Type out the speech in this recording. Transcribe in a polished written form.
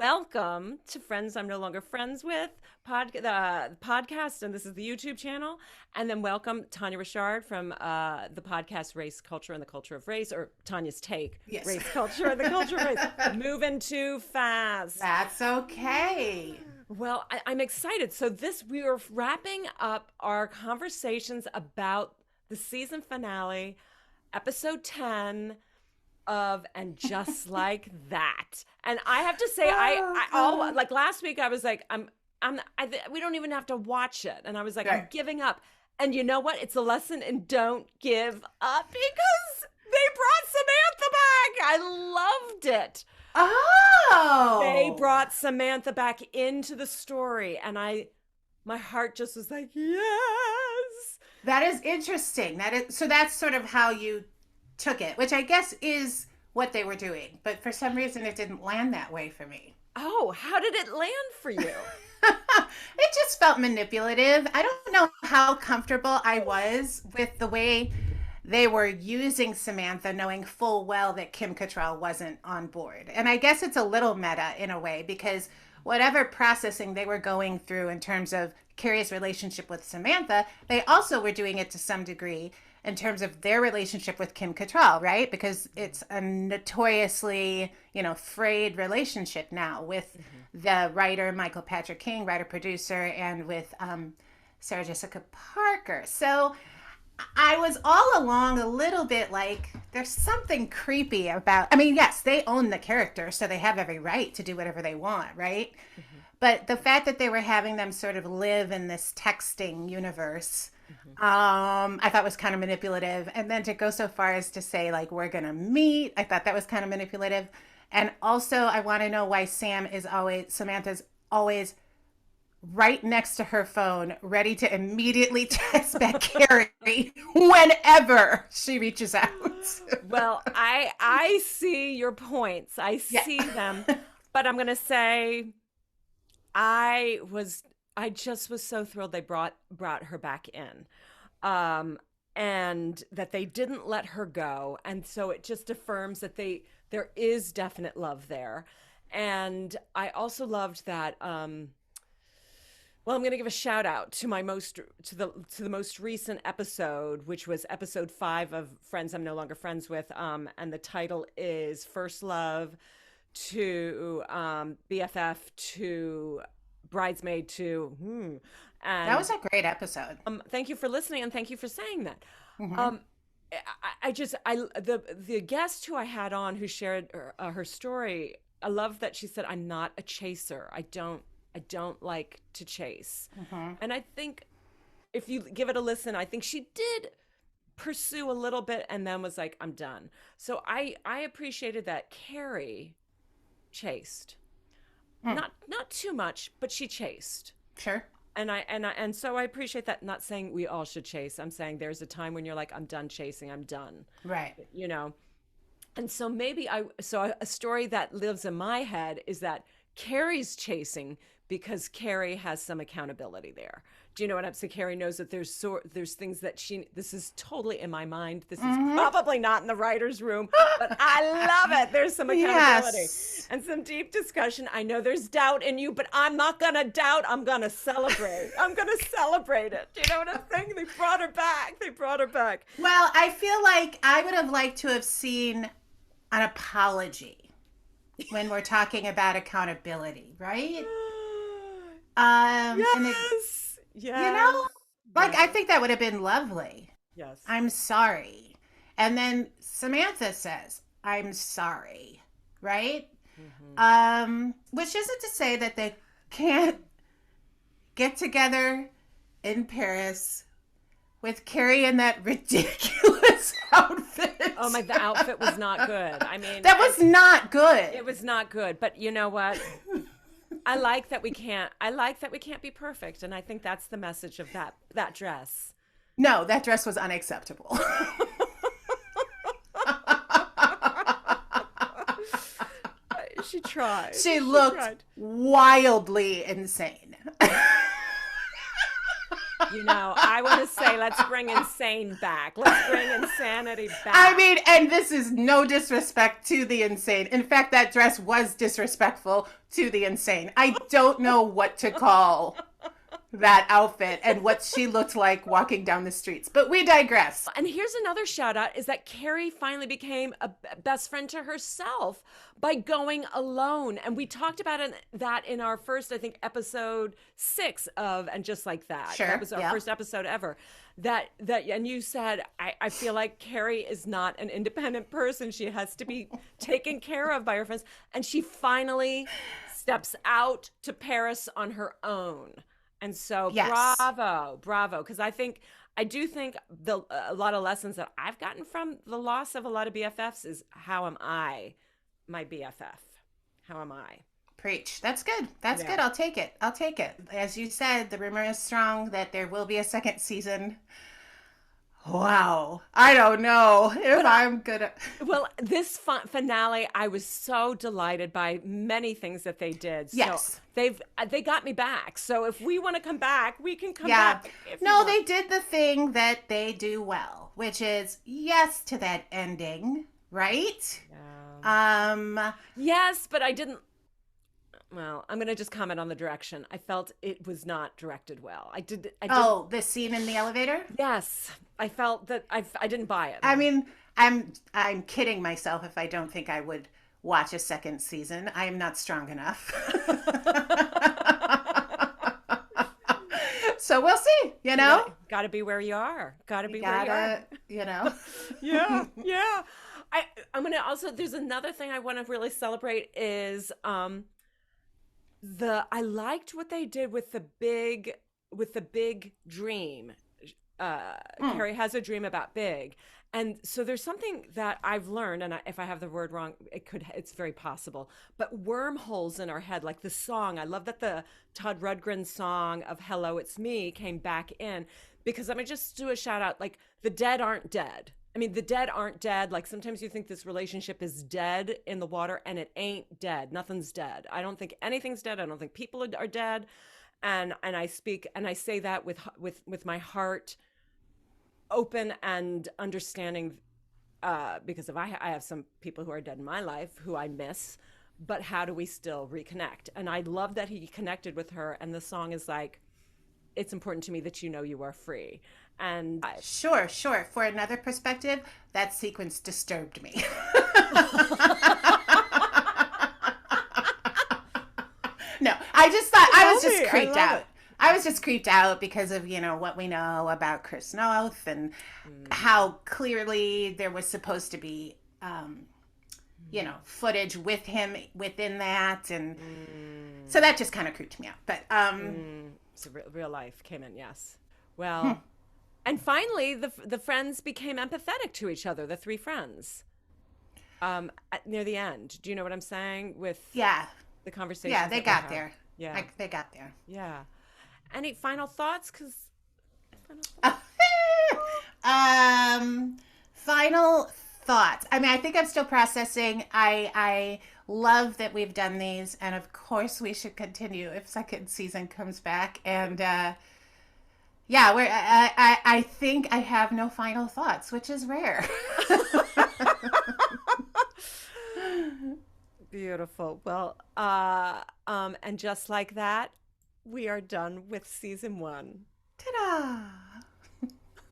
welcome to Friends I'm No Longer Friends With the podcast, and this is the YouTube channel. And then welcome Tania Richard from the podcast Race, Culture, and the Culture of Race, or Tanya's take, Yes. Race, Culture, and the Culture of Race. Moving too fast. That's okay. Well, I'm excited. So we are wrapping up our conversations about the season finale, episode 10 of And Just Like That. And I have to say, like last week I was like, we don't even have to watch it. And I was like, I'm giving up. And you know what? It's a lesson in don't give up, because they brought Samantha back. I loved it. Oh, They brought Samantha back into the story, and my heart just was like, yes. that is interesting. That's sort of how you took it, which I guess is what they were doing. But for some reason, it didn't land that way for me. Oh, how did it land for you? It just felt manipulative. I don't know how comfortable I was with the way they were using Samantha, knowing full well that Kim Cattrall wasn't on board. And I guess it's a little meta in a way, because whatever processing they were going through in terms of Carrie's relationship with Samantha, they also were doing it to some degree in terms of their relationship with Kim Cattrall, right? Because it's a notoriously, frayed relationship now with the writer, Michael Patrick King, writer-producer, and with Sarah Jessica Parker. So I was all along a little bit like, there's something creepy about, yes, they own the character, so they have every right to do whatever they want, right? Mm-hmm. But the fact that they were having them sort of live in this texting universe, I thought was kind of manipulative. And then to go so far as to say, like, we're going to meet, I thought that was kind of manipulative. And also, I want to know why Samantha's always right next to her phone, ready to immediately text back Carrie whenever she reaches out. Well, I see your points. I see them. But I'm going to say I just was so thrilled they brought her back in. And that they didn't let her go. And so it just affirms that there is definite love there. And I also loved that well, I'm going to give a shout out to the most recent episode, which was episode 5 of Friends I'm No Longer Friends With, and the title is First Love to BFF to Bridesmaid to. And that was a great episode. Thank you for listening, and thank you for saying that. Mm-hmm. The guest who I had on who shared her story, I love that she said, "I'm not a chaser. I don't like to chase." Mm-hmm. And I think if you give it a listen, I think she did pursue a little bit and then was like, I'm done. So I appreciated that Carrie chased. Not too much, but she chased. Sure. And so I appreciate that. Not saying we all should chase. I'm saying there's a time when you're like, I'm done chasing. I'm done. Right. And so a story that lives in my head is that Carrie's chasing because Carrie has some accountability there. Do you know what I'm saying? Carrie knows that there's things that this is totally in my mind. This is probably not in the writer's room, but I love it. There's some accountability and some deep discussion. I know there's doubt in you, but I'm not going to doubt. I'm going to celebrate. I'm going to celebrate it. Do you know what I'm saying? They brought her back. Well, I feel like I would have liked to have seen an apology when we're talking about accountability, right? Yes. I think that would have been lovely. Yes. I'm sorry. And then Samantha says, I'm sorry, right? Mm-hmm. Which isn't to say that they can't get together in Paris with Carrie in that ridiculous outfit. Oh my, the outfit was not good. That was not good. It was not good. But you know what? I like that we can't be perfect. And I think that's the message of that dress. No, that dress was unacceptable. She tried. She looked wildly insane. I want to say let's bring insane back. Let's bring insanity I back. mean, and this is no disrespect to the insane. In fact, that dress was disrespectful to the insane. I don't know what to call that outfit and what she looked like walking down the streets. But we digress. And here's another shout out is that Carrie finally became a best friend to herself by going alone. And we talked about that in our first, I think, episode 6 of And Just Like That. Sure. That was our first episode ever. And you said, I feel like Carrie is not an independent person. She has to be taken care of by her friends. And she finally steps out to Paris on her own. And so bravo. Because I do think a lot of lessons that I've gotten from the loss of a lot of BFFs is how am I my BFF? How am I? Preach. That's good. That's good. I'll take it. As you said, the rumor is strong that there will be a second season. Wow. I don't know if I'm good at... Well, this finale, I was so delighted by many things that they did. Yes. So they got me back. So if we want to come back, we can come back. No, they did the thing that they do well, which is yes to that ending, right? Yeah. Yes, but I didn't... Well, I'm going to just comment on the direction. I felt it was not directed well. I did. The scene in the elevator? Yes. I felt that I didn't buy it. I mean, I'm kidding myself if I don't think I would watch a second season. I am not strong enough. So we'll see, Got to be where you are. Got to be where you are. Yeah. I'm going to also, there's another thing I want to really celebrate is I liked what they did with the big dream. Carrie has a dream about big. And so there's something that I've learned, and if I have the word wrong, it's very possible, but wormholes in our head, like the song. I love that the Todd Rundgren song of Hello, It's Me came back in, because I'm going to just do a shout out, like the dead aren't dead. I mean, the dead aren't dead. Like sometimes you think this relationship is dead in the water, and it ain't dead. Nothing's dead. I don't think anything's dead. I don't think people are dead. And I speak and I say that with my heart open and understanding, because if I have some people who are dead in my life who I miss, but how do we still reconnect? And I love that he connected with her. And the song is like, it's important to me that you are free. And Sure. For another perspective, that sequence disturbed me. No, I just thought I was just creeped out. I was just creeped out because of, what we know about Chris Noth and how clearly there was supposed to be, footage with him within that. And so that just kind of creeped me out. But so real life came in, yes. Well, and finally, the friends became empathetic to each other, the 3 friends, near the end. Do you know what I'm saying? With the conversation. Yeah, they got there. Yeah, they got there. Yeah. Any final thoughts? Final thoughts. I mean, I think I'm still processing. I love that we've done these, and of course we should continue if second season comes back. And I think I have no final thoughts, which is rare. Beautiful. Well, and just like that, we are done with season 1. Ta-da!